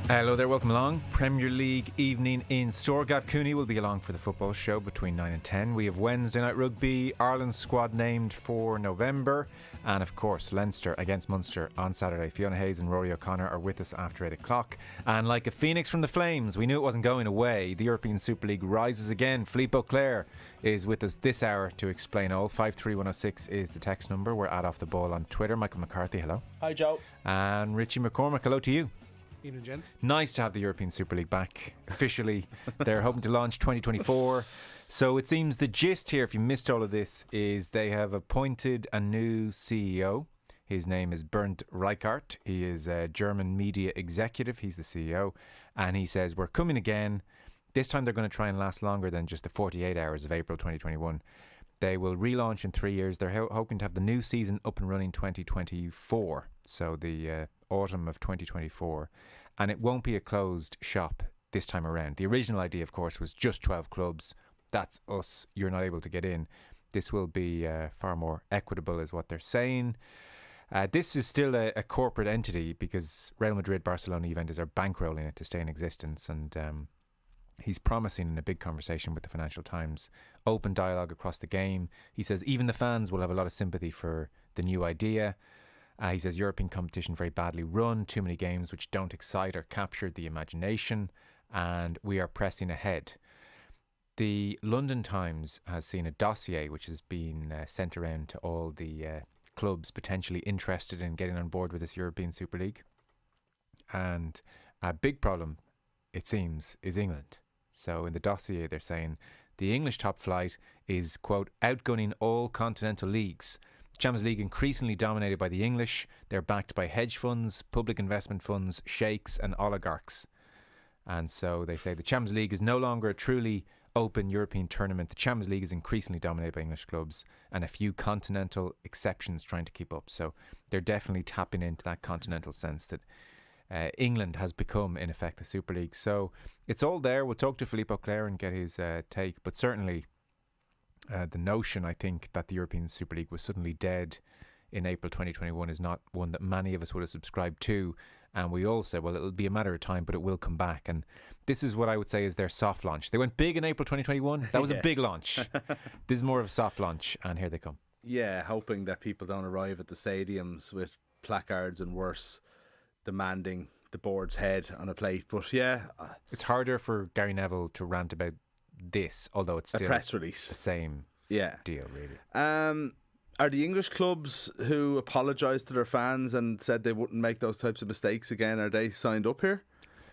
Hello there, welcome along. Premier League evening in store. Gav Cooney will be along for the football show between 9 and 10. We have Wednesday night rugby, Ireland's squad named for November, and of course Leinster against Munster on Saturday. Fiona Hayes and Rory O'Connor are with us after 8 o'clock. And like a phoenix from the flames, we knew it wasn't going away. The European Super League rises again. Philippe Auclair is with us this hour to explain all. 53106 is the text number. We're at Off the Ball on Twitter. Michael McCarthy, hello. Hi, Joe. And Richie McCormack, hello to you. Evening, gents. Nice to have the European Super League back officially. They're hoping to launch 2024. So it seems the gist here, if you missed all of this, is they have appointed a new CEO. His name is Bernd Reichart. He is a German media executive. He's the CEO. And he says, we're coming again. This time they're going to try and last longer than just the 48 hours of April 2021. They will relaunch in 3 years. They're hoping to have the new season up and running 2024. So the autumn of 2024. And it won't be a closed shop this time around. The original idea, of course, was just 12 clubs. That's us. You're not able to get in. This will be far more equitable, is what they're saying. This is still a corporate entity because Real Madrid, Barcelona, Juventus are bankrolling it to stay in existence. And he's promising in a big conversation with the Financial Times open dialogue across the game. He says even the fans will have a lot of sympathy for the new idea. He says European competition very badly run, too many games which don't excite or capture the imagination, and we are pressing ahead. The London Times has seen a dossier which has been sent around to all the clubs potentially interested in getting on board with this European Super League. And a big problem, it seems, is England. So in the dossier they're saying the English top flight is, quote, outgunning all continental leagues. Champions League increasingly dominated by the English. They're backed by hedge funds, public investment funds, sheikhs and oligarchs. And so they say the Champions League is no longer a truly open European tournament. The Champions League is increasingly dominated by English clubs and a few continental exceptions trying to keep up. So they're definitely tapping into that continental sense that England has become, in effect, the Super League. So it's all there. We'll talk to Philippe Auclair and get his take. But certainly the notion, I think, that the European Super League was suddenly dead in April 2021 is not one that many of us would have subscribed to. And we all said, well, it'll be a matter of time, but it will come back. And this is what I would say is their soft launch. They went big in April 2021. That was a big launch. This is more of a soft launch, and here they come. Yeah, hoping that people don't arrive at the stadiums with placards and worse, demanding the board's head on a plate. But yeah, it's harder for Gary Neville to rant about this, although it's still a press release. The same deal, really. Are the English clubs who apologised to their fans and said they wouldn't make those types of mistakes again, are they signed up here?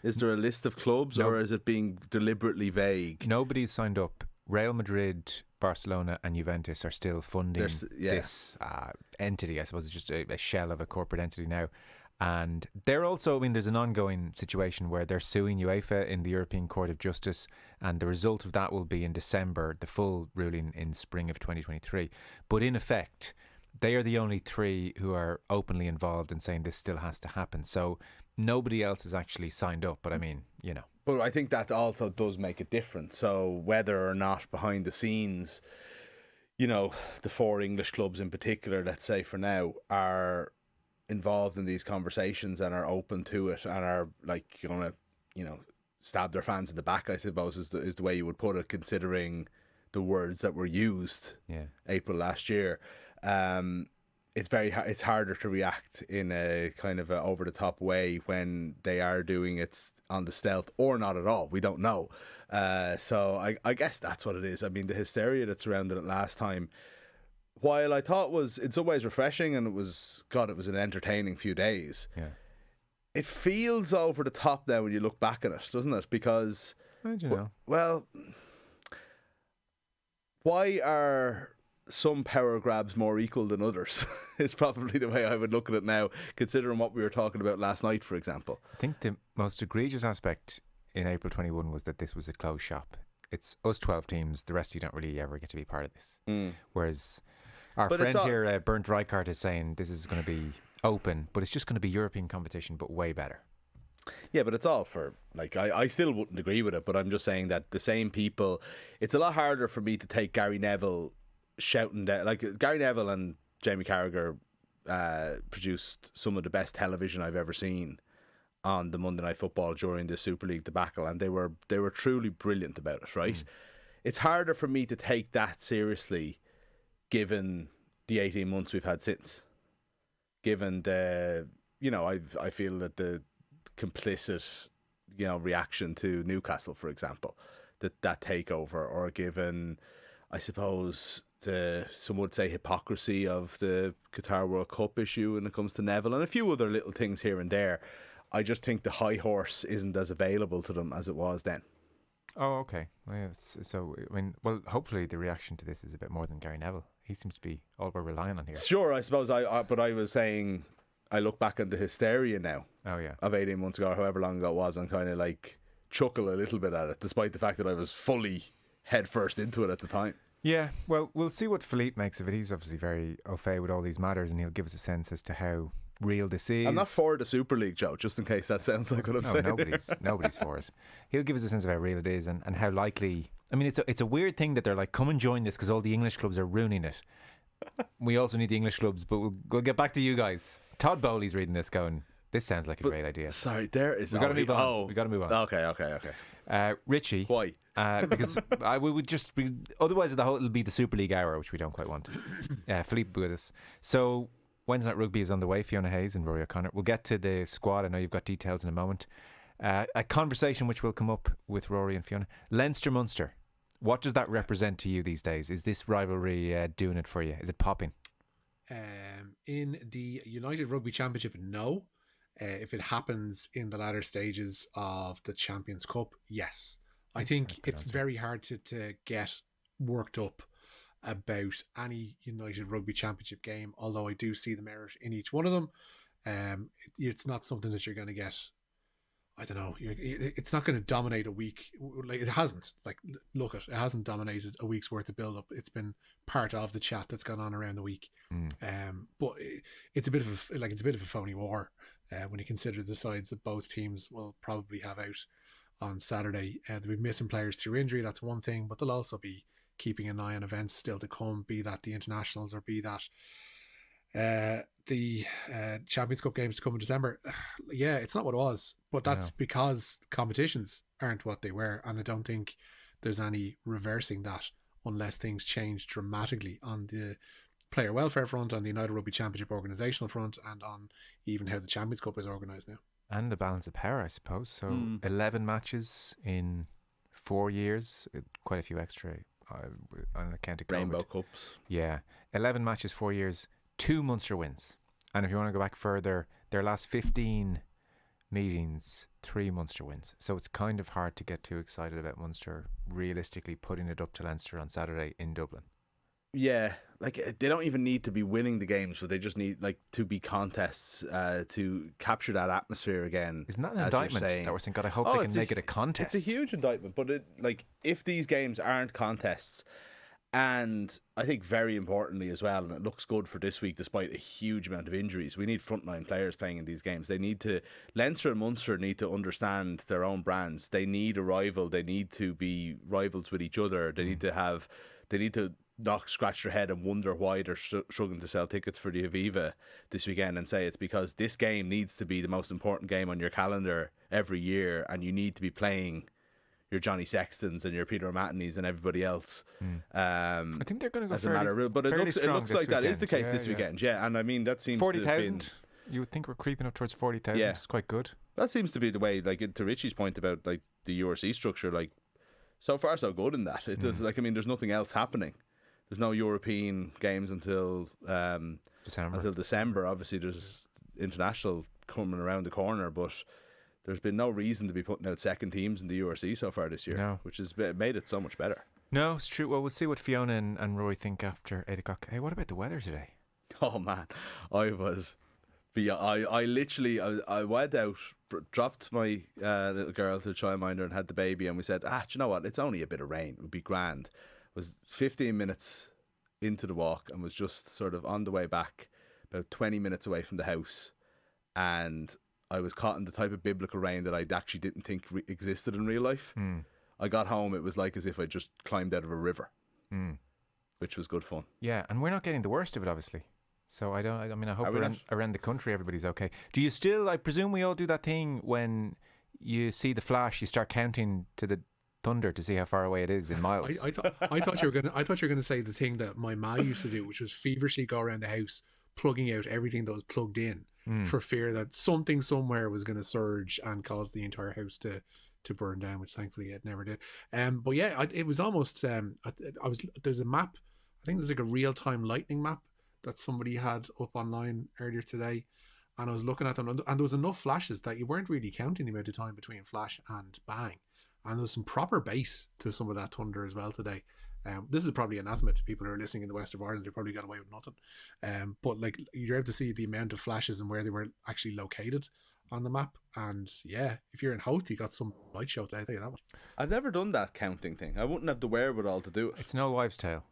Is there a list of clubs, or is it being deliberately vague? Nobody's signed up. Real Madrid, Barcelona and Juventus are still funding this entity. I suppose it's just a shell of a corporate entity now. And they're also, I mean, there's an ongoing situation where they're suing UEFA in the European Court of Justice, and the result of that will be in December, the full ruling in spring of 2023. But in effect, they are the only three who are openly involved in saying this still has to happen. So nobody else is actually signed up, but I mean, you know. But I think that also does make a difference. So whether or not behind the scenes, you know, the four English clubs in particular, let's say for now, are involved in these conversations and are open to it and are like going to, you know, stab their fans in the back, I suppose is the way you would put it, considering the words that were used April last year. It's harder to react in a kind of a over the top way when they are doing it on the stealth or not at all. We don't know. So I guess that's what it is. I mean, the hysteria that surrounded it last time, while I thought was in some ways refreshing and it was an entertaining few days. Yeah. It feels over the top now when you look back at it, doesn't it? Because, well, why are some power grabs more equal than others? Is probably the way I would look at it now, considering what we were talking about last night, for example. I think the most egregious aspect in April 21 was that this was a closed shop. It's us 12 teams. The rest of you don't really ever get to be part of this. Whereas our friend here, Bernd Reichart, is saying this is going to be open, but it's just going to be European competition, but way better. Yeah, but it's all for, like, I still wouldn't agree with it, but I'm just saying that the same people, it's a lot harder for me to take Gary Neville shouting down, like Gary Neville and Jamie Carragher produced some of the best television I've ever seen on the Monday Night Football during the Super League debacle, and they were truly brilliant about it, right? It's harder for me to take that seriously given the 18 months we've had since. Given the, I feel that the complicit, reaction to Newcastle, for example, that takeover, or given, I suppose, some would say hypocrisy of the Qatar World Cup issue when it comes to Neville, and a few other little things here and there. I just think the high horse isn't as available to them as it was then. Oh, okay. Well, yeah, so, hopefully the reaction to this is a bit more than Gary Neville. He seems to be all we're relying on here. Sure, I suppose. But I was saying, I look back at the hysteria now. Oh, yeah. Of 18 months ago, or however long ago it was, and kind of like chuckle a little bit at it, despite the fact that I was fully headfirst into it at the time. Yeah, well, we'll see what Philippe makes of it. He's obviously very au fait with all these matters, and he'll give us a sense as to how real this is. I'm not for the Super League, Joe, just in case that sounds like what I'm saying. Nobody's for it. He'll give us a sense of how real it is, and how likely. I mean, it's a weird thing that they're like, come and join this because all the English clubs are ruining it. We also need the English clubs, but we'll get back to you guys. Todd Bowley's reading this going, this sounds like a great idea. Sorry, there is... We've got to move on. We've got to move on. Okay. Richie. Why? Because we would just... otherwise, it'll be the Super League hour, which we don't quite want. Philippe with us. So, Wednesday Night Rugby is on the way. Fiona Hayes and Rory O'Connor. We'll get to the squad. I know you've got details in a moment. A conversation which will come up with Rory and Fiona. Leinster Munster. What does that represent to you these days? Is this rivalry doing it for you? Is it popping? In the United Rugby Championship, no. If it happens in the latter stages of the Champions Cup, yes. I think it's very hard to get worked up about any United Rugby Championship game, although I do see the merit in each one of them. It's not something that you're going to get... I don't know. It's not going to dominate a week. Like, it hasn't. Like, look, it hasn't dominated a week's worth of build-up. It's been part of the chat that's gone on around the week. But it's a bit of a phony war when you consider the sides that both teams will probably have out on Saturday. They'll be missing players through injury. That's one thing, but they'll also be keeping an eye on events still to come. Be that the internationals, or be that the Champions Cup games to come in December. Yeah, it's not what it was, but that's because competitions aren't what they were, and I don't think there's any reversing that unless things change dramatically on the player welfare front, on the United Rugby Championship organisational front, and on even how the Champions Cup is organised now. And the balance of power, I suppose. So 11 matches in 4 years, quite a few extra on account of COVID. Rainbow Cups. Yeah, 11 matches, 4 years. 2 Munster wins. And if you want to go back further, their last 15 meetings, 3 Munster wins. So it's kind of hard to get too excited about Munster realistically putting it up to Leinster on Saturday in Dublin. Yeah, like, they don't even need to be winning the games, but they just need, like, to be contests to capture that atmosphere again. Isn't that an indictment that we're saying? God, I hope they can make it a contest. It's a huge indictment, but if these games aren't contests, and I think very importantly as well, and it looks good for this week despite a huge amount of injuries, we need frontline players playing in these games. Leinster and Munster need to understand their own brands. They need a rival. They need to be rivals with each other. They need to not scratch their head and wonder why they're struggling to sell tickets for the Aviva this weekend, and say it's because this game needs to be the most important game on your calendar every year, and you need to be playing your Johnny Sextons and your Peter O'Mahonys and everybody else. I think they're going to go fairly, but it looks like that is the case this weekend. Yeah, and I mean that seems 40,000. You would think we're creeping up towards 40,000. Yeah. It's quite good. That seems to be the way. Like, to Richie's point about like the URC structure, like, so far so good in that. It does. Like, I mean, there's nothing else happening. There's no European games until December. Obviously, there's international coming around the corner, but there's been no reason to be putting out second teams in the URC so far this year, which has made it so much better. No, it's true. Well, we'll see what Fiona and Roy think after 8 o'clock. Hey, what about the weather today? Oh, man. I went out, dropped my little girl to the childminder and had the baby, and we said, do you know what? It's only a bit of rain. It would be grand. It was 15 minutes into the walk and was just sort of on the way back, about 20 minutes away from the house, and I was caught in the type of biblical rain that I actually didn't think existed in real life. I got home, it was like as if I just climbed out of a river, which was good fun. Yeah, and we're not getting the worst of it, obviously. So I don't. I mean, I hope Are we around the country everybody's okay. Do you still? I presume we all do that thing when you see the flash, you start counting to the thunder to see how far away it is in miles. I thought you were gonna say the thing that my ma used to do, which was feverishly go around the house plugging out everything that was plugged in for fear that something somewhere was going to surge and cause the entire house to burn down, which thankfully it never did. But yeah, it was almost there's a map. I think there's like a real-time lightning map that somebody had up online earlier today, and I was looking at them, and there was enough flashes that you weren't really counting the amount of time between flash and bang, and there's some proper bass to some of that thunder as well today. This is probably anathema to people who are listening in the west of Ireland. They probably got away with nothing. But like, you're able to see the amount of flashes and where they were actually located on the map. And yeah, if you're in Howth, you got some light show today. I'll tell you that one. I've never done that counting thing. I wouldn't have the wherewithal to do it. It's no wives' tale,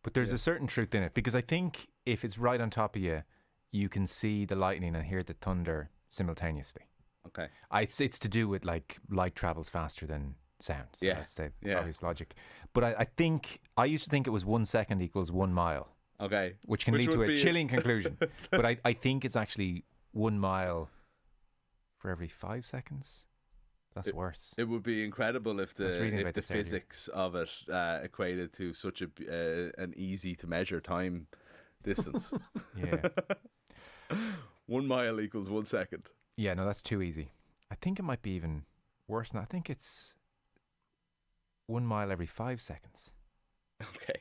but there's a certain truth in it, because I think if it's right on top of you, you can see the lightning and hear the thunder simultaneously. Okay. It's to do with like light travels faster than sound. So Yeah. that's the obvious logic. But I think I used to think it was 1 second equals 1 mile. Okay. Which can lead to a chilling conclusion. But I think it's actually 1 mile for every 5 seconds. That's worse. It would be incredible if the this physics of it equated to such an easy to measure time distance. Yeah. 1 mile equals 1 second. Yeah, no, that's too easy. I think it might be even worse than that. I think it's 1 mile every 5 seconds. Okay.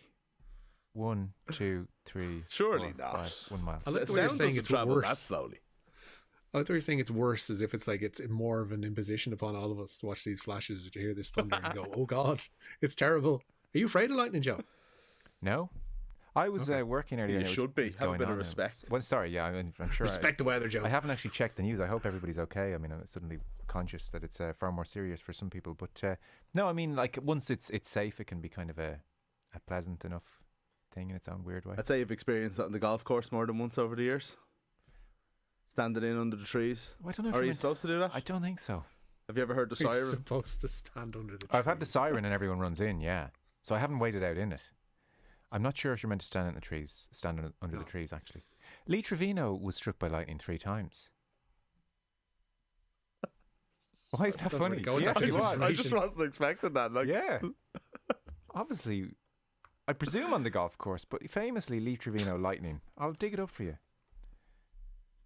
1, 2, 3. Surely 4, not. 5, 1 mile. I like the way you're saying it's travel worse. that slowly. I like the way you're saying it's worse, as if it's like it's more of an imposition upon all of us to watch these flashes, to hear this thunder and go, "Oh God, it's terrible." Are you afraid of lightning, Joe? No. I was working earlier. You and it should was be. Have a going bit of on. respect. Well, sorry, yeah, I'm sure. Respect the weather, Joe. I haven't actually checked the news. I hope everybody's okay. I mean, I'm suddenly conscious that it's far more serious for some people. But no, I mean, like, once it's safe, it can be kind of a pleasant enough thing in its own weird way. I'd say you've experienced that on the golf course more than once over the years. Standing in under the trees. Well, I don't know if Are you supposed to do that? I don't think so. Have you ever heard the You're siren? supposed to stand under the. I've had the trees. siren and everyone runs in, yeah. So I haven't waited out in it. I'm not sure if you're meant to stand in the trees, under the trees, actually. Lee Trevino was struck by lightning 3 times. Why is that don't funny? wanna go He into actually that. was. I just wasn't expecting that. Like, Yeah. Obviously, I presume on the golf course, but famously Lee Trevino lightning. I'll dig it up for you.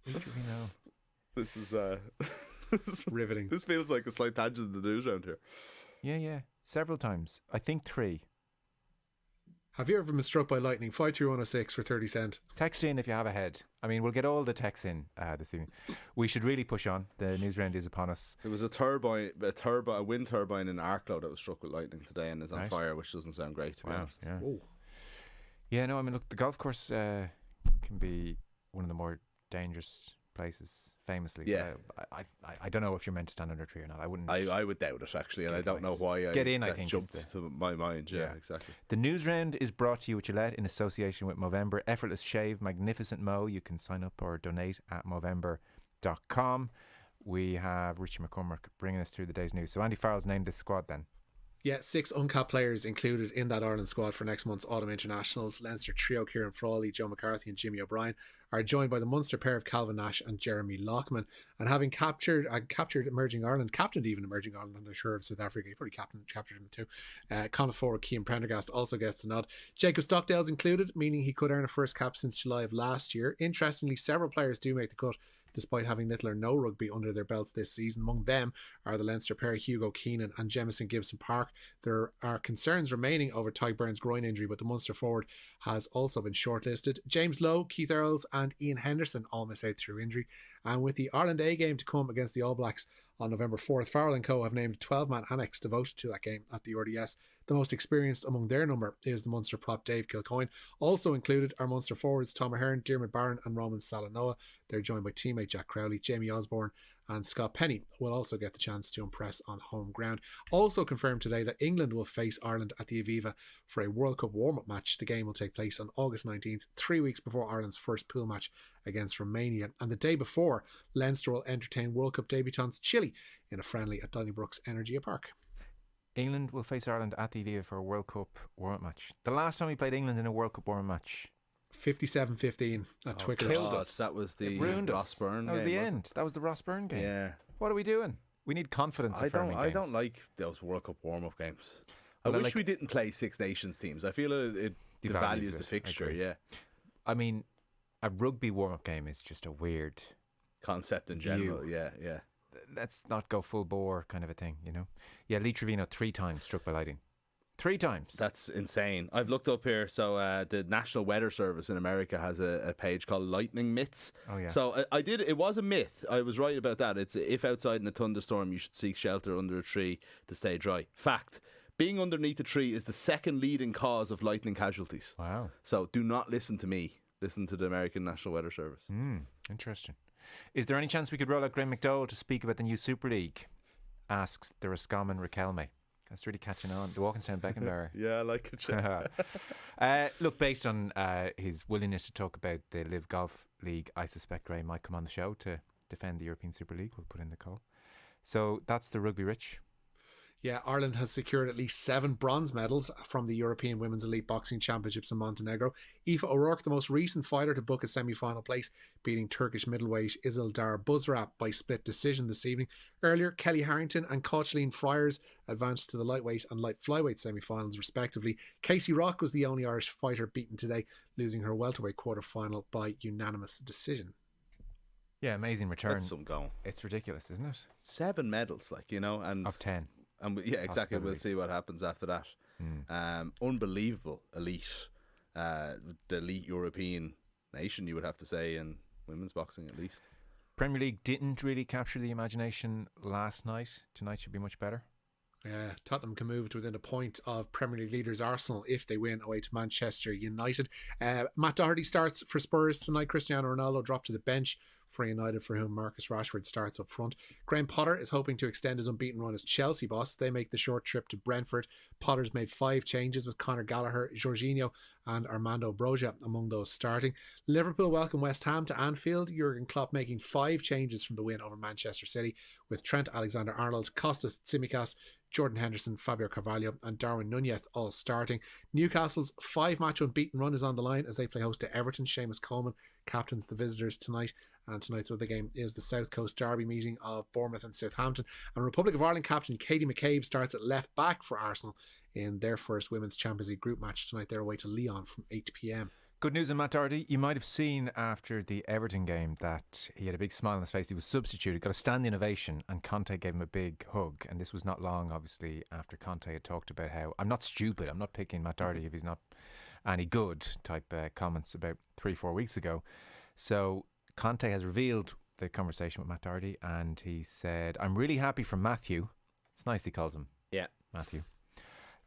Lee Trevino. this is Riveting. This feels like a slight tangent in the Newsround here. Yeah. Several times. I think 3. Have you ever been struck by lightning? 53106 for 30 cent. Text in if you have a head. I mean, we'll get all the texts in this evening. We should really push on. The news round is upon us. There was a wind turbine in Arklow that was struck with lightning today and is on fire, which doesn't sound great, to be honest. Yeah. Whoa. Yeah, no, I mean, look, the golf course can be one of the more dangerous places, famously. Yeah. I don't know if you're meant to stand under a tree or not. I wouldn't. I would doubt it, actually, and Good I don't know advice. why Get in, I that think, is jumped the- to my mind. Yeah, Yeah. exactly. The news round is brought to you with Gillette in association with Movember. Effortless shave, magnificent mow. You can sign up or donate at Movember.com. We have Richie McCormack bringing us through the day's news. So Andy Farrell's named this squad then. Yeah, 6 uncapped players included in that Ireland squad for next month's autumn internationals. Leinster trio Kieran Frawley, Joe McCarthy and Jimmy O'Brien are joined by the Munster pair of Calvin Nash and Jeremy Lockman. And having captured emerging Ireland, captained even emerging Ireland, I'm sure, of South Africa, he probably captured him too. Connacht forward Cian Prendergast also gets the nod. Jacob Stockdale's included, meaning he could earn a first cap since July of last year. Interestingly, several players do make the cut, despite having little or no rugby under their belts this season. Among them are the Leinster pair Hugo Keenan and Jemison Gibson Park. There are concerns remaining over Ty Burns' groin injury, but the Munster forward has also been shortlisted. James Lowe, Keith Earls and Ian Henderson all miss out through injury. And with the Ireland A game to come against the All Blacks on November 4th, Farrell & Co have named a 12-man annex devoted to that game at the RDS. The most experienced among their number is the Munster prop Dave Kilcoyne. Also included are Munster forwards Tom Ahern, Diarmuid Barron and Roman Salanoa. They're joined by teammate Jack Crowley. Jamie Osborne and Scott Penny will also get the chance to impress on home ground. Also confirmed today that England will face Ireland at the Aviva for a World Cup warm-up match. The game will take place on August 19th, 3 weeks before Ireland's first pool match against Romania. And the day before, Leinster will entertain World Cup debutants Chile in a friendly at Donnybrooks Energia Park. England will face Ireland at the Aviva for a World Cup warm-up match. The last time we played England in a World Cup warm-up match 57-15 at Twickers. killed us. That was the It ruined Ross us. Byrne That was game, the wasn't end. That was the Ross Byrne it? game. Yeah. What are we doing? We need confidence. I don't like those World Cup warm-up games. I Well, wish like- we didn't play Six Nations teams. I feel it Devalues devalues it. the I fixture. agree. Yeah, I mean, a rugby warm-up game is just a weird. concept in View. general. Yeah, yeah. Let's not go full bore kind of a thing, you know. Yeah, Lee Trevino 3 times struck by lightning. 3 times. That's insane. I've looked up here. So the National Weather Service in America has a page called Lightning Myths. Oh, yeah. So I did. It was a myth. I was right about that. It's if outside in a thunderstorm, you should seek shelter under a tree to stay dry. Fact. Being underneath a tree is the second leading cause of lightning casualties. Wow. So do not listen to me. Listen to the American National Weather Service. Interesting. Is there any chance we could roll out Graham McDowell to speak about the new Super League? Asks the Roscommon Raquelme. That's really catching on. The Walkinstown Beckenbauer. Yeah, I like it. Look, based on his willingness to talk about the Live Golf League, I suspect Gray might come on the show to defend the European Super League. We'll put in the call. So that's the rugby, Rich. Yeah, Ireland has secured at least 7 bronze medals from the European Women's Elite Boxing Championships in Montenegro. Aoife O'Rourke, the most recent fighter to book a semi-final place, beating Turkish middleweight Isildar Buzrap by split decision this evening. Earlier, Kelly Harrington and Cocheline Friars advanced to the lightweight and light flyweight semi-finals respectively. Casey Rock was the only Irish fighter beaten today, losing her welterweight quarter-final by unanimous decision. Yeah, amazing return. That's some going. It's ridiculous, isn't it? 7 medals, and Of 10. yeah, exactly. We'll possibilities. see what happens after that. Unbelievable elite, the elite European nation, you would have to say, in women's boxing at least. Premier League didn't really capture the imagination last night. Tonight should be much better. Tottenham can move to within a point of Premier League leaders Arsenal if they win away to Manchester United. Matt Doherty starts for Spurs tonight. Cristiano Ronaldo dropped to the bench for United, for whom Marcus Rashford starts up front. Graham Potter is hoping to extend his unbeaten run as Chelsea boss. They make the short trip to Brentford. Potter's made 5 changes with Conor Gallagher, Jorginho and Armando Broja among those starting. Liverpool welcome West Ham to Anfield. Jurgen Klopp making 5 changes from the win over Manchester City, with Trent Alexander-Arnold, Kostas Tsimikas, Jordan Henderson, Fabio Carvalho and Darwin Nunez all starting. Newcastle's 5-match unbeaten run is on the line as they play host to Everton. Seamus Coleman captains the visitors tonight, and tonight's other game is the South Coast Derby meeting of Bournemouth and Southampton. And Republic of Ireland captain Katie McCabe starts at left back for Arsenal in their first Women's Champions League group match tonight. They're away to Lyon from 8 p.m. Good news on Matt Doherty. You might have seen after the Everton game that he had a big smile on his face. He was substituted, got a standing ovation, and Conte gave him a big hug. And this was not long, obviously, after Conte had talked about how I'm not stupid, I'm not picking Matt Doherty if he's not any good type comments about 3-4 weeks ago. So Conte has revealed the conversation with Matt Doherty, and he said, I'm really happy for Matthew. It's nice he calls him Matthew.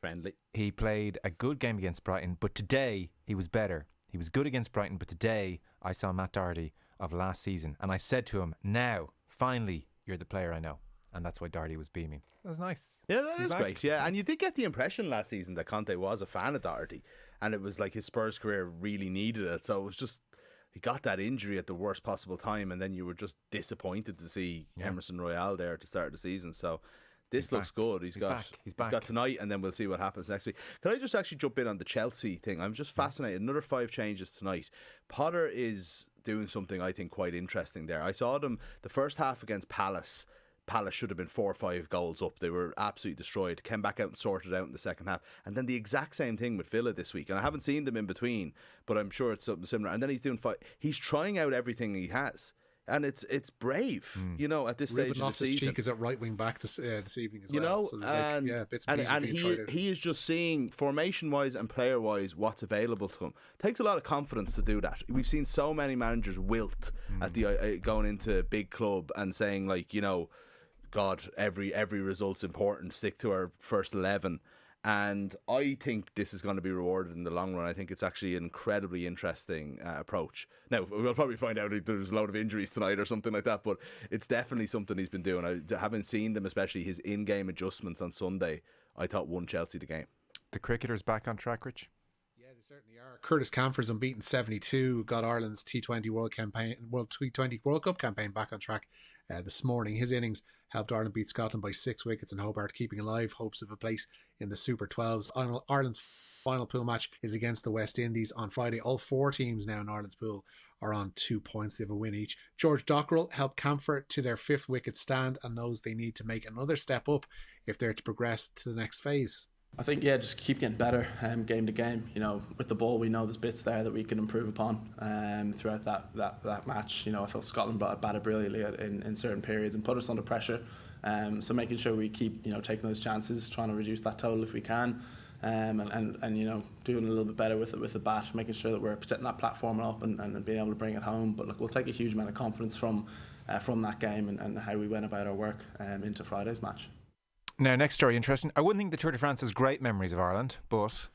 Friendly. He played a good game against Brighton, but today he was better. He was good against Brighton, but today I saw Matt Doherty of last season, and I said to him, now, finally, you're the player I know. And that's why Doherty was beaming. That was nice. Yeah, that He's is back. great. Yeah, and you did get the impression last season that Conte was a fan of Doherty, and it was like his Spurs career really needed it. So it was just, he got that injury at the worst possible time, and then you were just disappointed to see Emerson Royale there at the start of the season. So this looks good. He's got tonight, and then we'll see what happens next week. Can I just actually jump in on the Chelsea thing? I'm just fascinated. Another 5 changes tonight. Potter is doing something I think quite interesting there. I saw them the first half against Palace. Palace should have been 4 or 5 goals up. They were absolutely destroyed. Came back out and sorted out in the second half. And then the exact same thing with Villa this week. And I haven't seen them in between, but I'm sure it's something similar. And then he's doing he's trying out everything he has. And it's brave, at this stage Ruben of the season. Loftus-Cheek is at right wing back this evening as You well. know, So there's bits and pieces being tried out. he is just seeing formation-wise and player-wise what's available to him. Takes a lot of confidence to do that. We've seen so many managers wilt at the going into a big club and saying God, every result's important. Stick to our first 11. And I think this is going to be rewarded in the long run. I think it's actually an incredibly interesting approach. Now, we'll probably find out there's a load of injuries tonight or something like that, but it's definitely something he's been doing. I haven't seen them, especially his in-game adjustments on Sunday, I thought won Chelsea the game. The cricketers back on track, Rich? Yeah, they certainly are. Curtis Camphor's unbeaten 72 got Ireland's T20 World T20 World Cup campaign back on track this morning. His innings helped Ireland beat Scotland by 6 wickets in Hobart, keeping alive hopes of a place in the Super 12s. Ireland's final pool match is against the West Indies on Friday. All 4 teams now in Ireland's pool are on 2 points. They have a win each. George Dockrell helped Camphor to their 5th wicket stand and knows they need to make another step up if they're to progress to the next phase. I think, just keep getting better game to game. With the ball, we know there's bits there that we can improve upon throughout that match. I thought Scotland batted brilliantly in certain periods and put us under pressure. So making sure we keep taking those chances, trying to reduce that total if we can. And doing a little bit better with the bat, making sure that we're setting that platform up and being able to bring it home. But look, we'll take a huge amount of confidence from that game and how we went about our work into Friday's match. Now, next story, interesting. I wouldn't think the Tour de France has great memories of Ireland, but...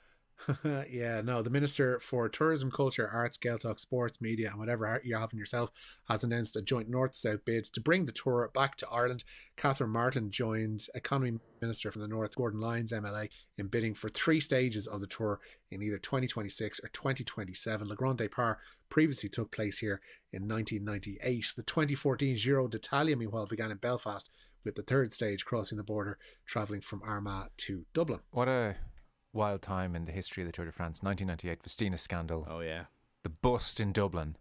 The Minister for Tourism, Culture, Arts, Gaeltacht, Sports, Media and whatever you're having yourself has announced a joint North-South bid to bring the Tour back to Ireland. Catherine Martin joined Economy Minister from the North, Gordon Lyons MLA, in bidding for 3 stages of the Tour in either 2026 or 2027. Le Grand Départ previously took place here in 1998. The 2014 Giro d'Italia, meanwhile, began in Belfast, with the 3rd stage crossing the border, travelling from Armagh to Dublin. What a wild time in the history of the Tour de France. 1998 Festina scandal. Oh yeah. The bust in Dublin.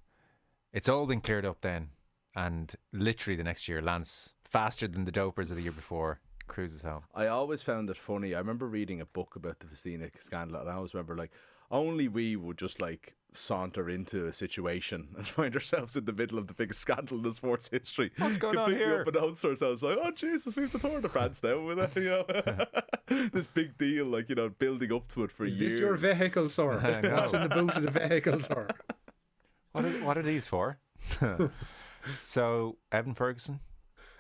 It's all been cleared up then, and literally the next year, Lance, faster than the dopers of the year before, cruises home. I always found it funny. I remember reading a book about the Festina scandal, and I always remember only we would just saunter into a situation and find ourselves in the middle of the biggest scandal in the sports history. What's going on here? Unbeknownst to ourselves, oh Jesus, we've the Tour de France now with this big deal, building up to it for years. Is this your vehicle, sir? What's in the boot of the vehicle, sir? What are these for? So, Evan Ferguson.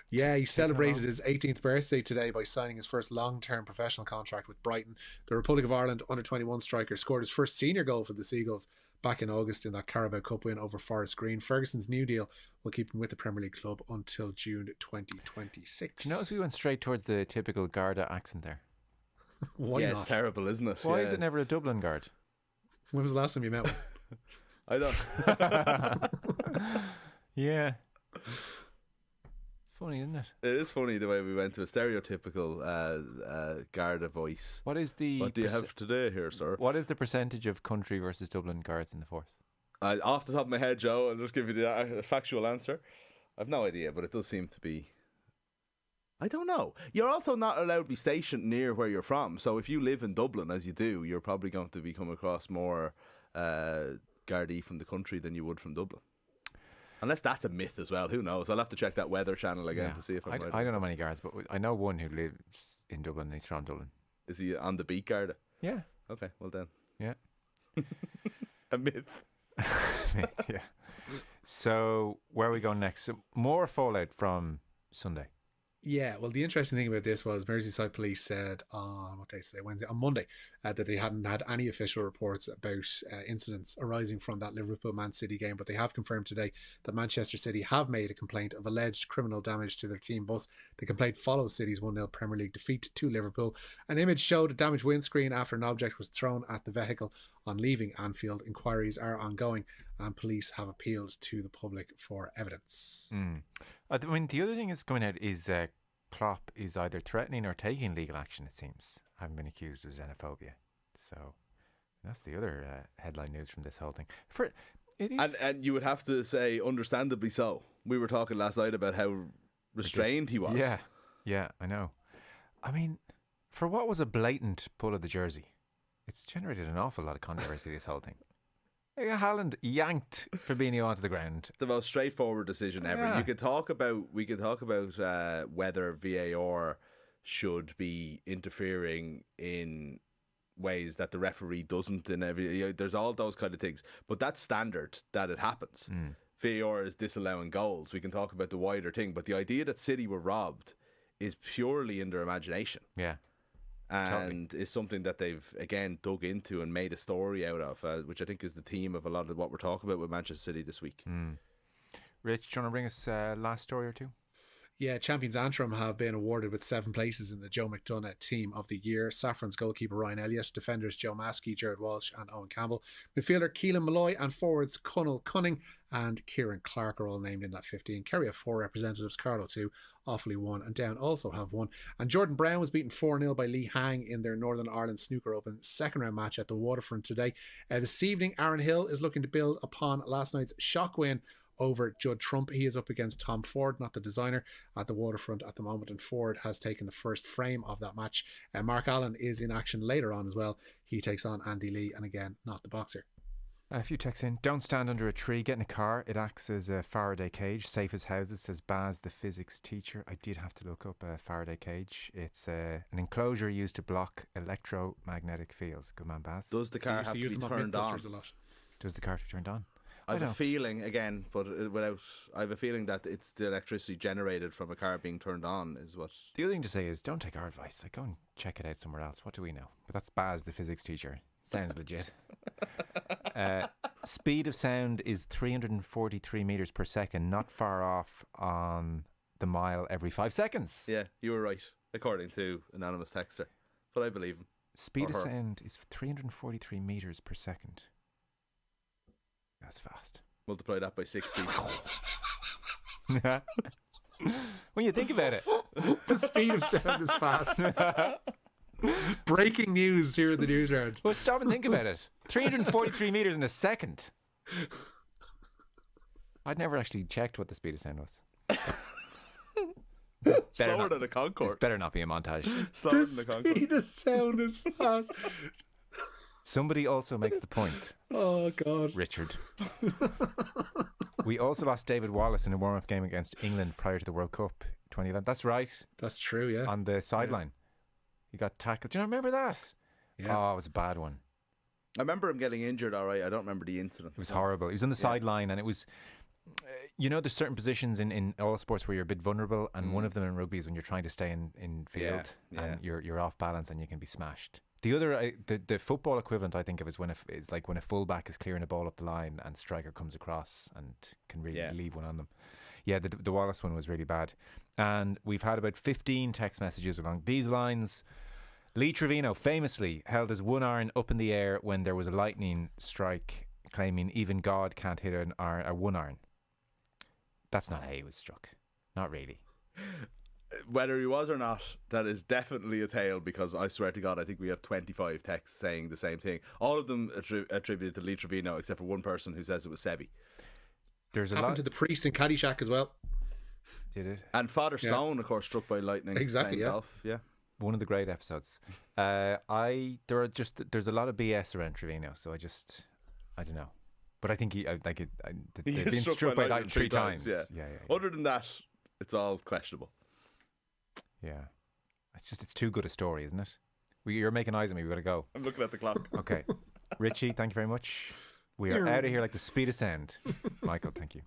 Yeah, he celebrated his 18th birthday today by signing his first long-term professional contract with Brighton. The Republic of Ireland under-21 striker scored his first senior goal for the Seagulls back in August in that Carabao Cup win over Forest Green. Ferguson's new deal will keep him with the Premier League club until June 2026. Do you notice we went straight towards the typical Garda accent there? Why not? It's terrible, isn't it? Why is it never a Dublin guard? When was the last time you met one? I don't. Yeah. Funny, isn't it? It is funny the way we went to a stereotypical Garda voice. What do you have today here, sir? What is the percentage of country versus Dublin guards in the force? Off the top of my head, Joe, I'll just give you the factual answer. I've no idea, but it does seem to be. I don't know. You're also not allowed to be stationed near where you're from. So if you live in Dublin, as you do, you're probably going to be coming across more Gardaí from the country than you would from Dublin. Unless that's a myth as well. Who knows? I'll have to check that weather channel again to see if I'm right. I don't know many guards, but I know one who lives in Dublin and he's from Dublin. Is he on the beat, Garda? Yeah. Okay, well then. Yeah. A myth. Yeah. So, where are we going next? So, more fallout from Sunday. Yeah, well, the interesting thing about this was Merseyside Police said on, what day today, Wednesday, on Monday, that they hadn't had any official reports about incidents arising from that Liverpool-Man City game, but they have confirmed today that Manchester City have made a complaint of alleged criminal damage to their team bus. The complaint follows City's 1-0 Premier League defeat to Liverpool. An image showed a damaged windscreen after an object was thrown at the vehicle on leaving Anfield. Inquiries are ongoing and police have appealed to the public for evidence. I mean, the other thing that's coming out is Klopp is either threatening or taking legal action, it seems, having been accused of xenophobia. So that's the other headline news from this whole thing. And you would have to say, understandably so. We were talking last night about how restrained he was. Yeah, I know. I mean, for what was a blatant pull of the jersey, it's generated an awful lot of controversy, this whole thing. Haaland yanked Fabinho onto the ground. The most straightforward decision ever. Yeah. We could talk about whether VAR should be interfering in ways that the referee doesn't. There's all those kind of things, but that's standard that it happens. VAR is disallowing goals. We can talk about the wider thing, but the idea that City were robbed is purely in their imagination. Yeah. And is something that they've again dug into and made a story out of, which I think is the theme of a lot of what we're talking about with Manchester City this week. Rich, do you want to bring us last story or two? Yeah, Champions Antrim have been awarded with 7 places in the Joe McDonough Team of the Year. Saffron's goalkeeper Ryan Elliott, defenders Joe Maskey, Jared Walsh and Owen Campbell. Midfielder Keelan Molloy and forwards Connell Cunning and Kieran Clark are all named in that 15. Kerry have 4 representatives, Carlow 2, Offaly 1 and Down also have 1. And Jordan Brown was beaten 4-0 by Lee Hang in their Northern Ireland Snooker Open second round match at the Waterfront today. This evening, Aaron Hill is looking to build upon last night's shock win over Judd Trump. He is up against Tom Ford, not the designer, at the Waterfront at the moment, and Ford has taken the first frame of that match. Mark Allen is in action later on as well. He takes on Andy Lee, and again, not the boxer. A few texts in. Don't stand under a tree, get in a car. It acts as a Faraday cage, safe as houses, says Baz, the physics teacher. I did have to look up a Faraday cage. It's an enclosure used to block electromagnetic fields. Good man, Baz. Does the car have to be turned on? Does the car have to be turned on? I have a feeling, again, but I have a feeling that it's the electricity generated from a car being turned on is what... The other thing to say is, don't take our advice. Like, go and check it out somewhere else. What do we know? But that's Baz, the physics teacher. Sounds legit. Speed of sound is 343 metres per second, not far off on the mile every 5 seconds. Yeah, you were right, according to anonymous texter. But I believe him. Speed of sound is 343 metres per second. That's fast. Multiply that by 60. When you think about it. The speed of sound is fast. Breaking news here at the Newsround. Well, stop and think about it. 343 metres in a second. I'd never actually checked what the speed of sound was. Slower than a Concorde. This better not be a montage. Slower than a Concorde. The speed of sound is fast. Somebody also makes the point. Oh, God. Richard. We also lost David Wallace in a warm-up game against England prior to the World Cup 2011. That's right. That's true, yeah. On the sideline. He got tackled. Do you not remember that? Yeah. Oh, it was a bad one. I remember him getting injured, all right. I don't remember the incident. It was horrible. He was on the sideline, and it was... you know, there's certain positions in all sports where you're a bit vulnerable, and one of them in rugby is when you're trying to stay in field and you're off balance and you can be smashed. The other, the football equivalent, I think of, is it's like when a fullback is clearing a ball up the line and striker comes across and can really leave one on them. Yeah, the Wallace one was really bad. And we've had about 15 text messages along these lines. Lee Trevino famously held his one iron up in the air when there was a lightning strike, claiming even God can't hit a one iron. That's not how he was struck. Not really. Whether he was or not, that is definitely a tale, because I swear to God, I think we have 25 texts saying the same thing. All of them attributed to Lee Trevino, except for one person who says it was Sevi. There's a happened lot to the priest in Caddyshack as well. Did it? And Father Stone, of course, struck by lightning. Exactly, yeah. Golf. Yeah. One of the great episodes. There's a lot of BS around Trevino, so I don't know. But I think they've been struck by lightning 3 times. Yeah. Other than that, it's all questionable. Yeah. It's too good a story, isn't it? You're making eyes at me. We've got to go. I'm looking at the clock. Okay. Richie, thank you very much. We are out of here like the speed of sound. Michael, thank you.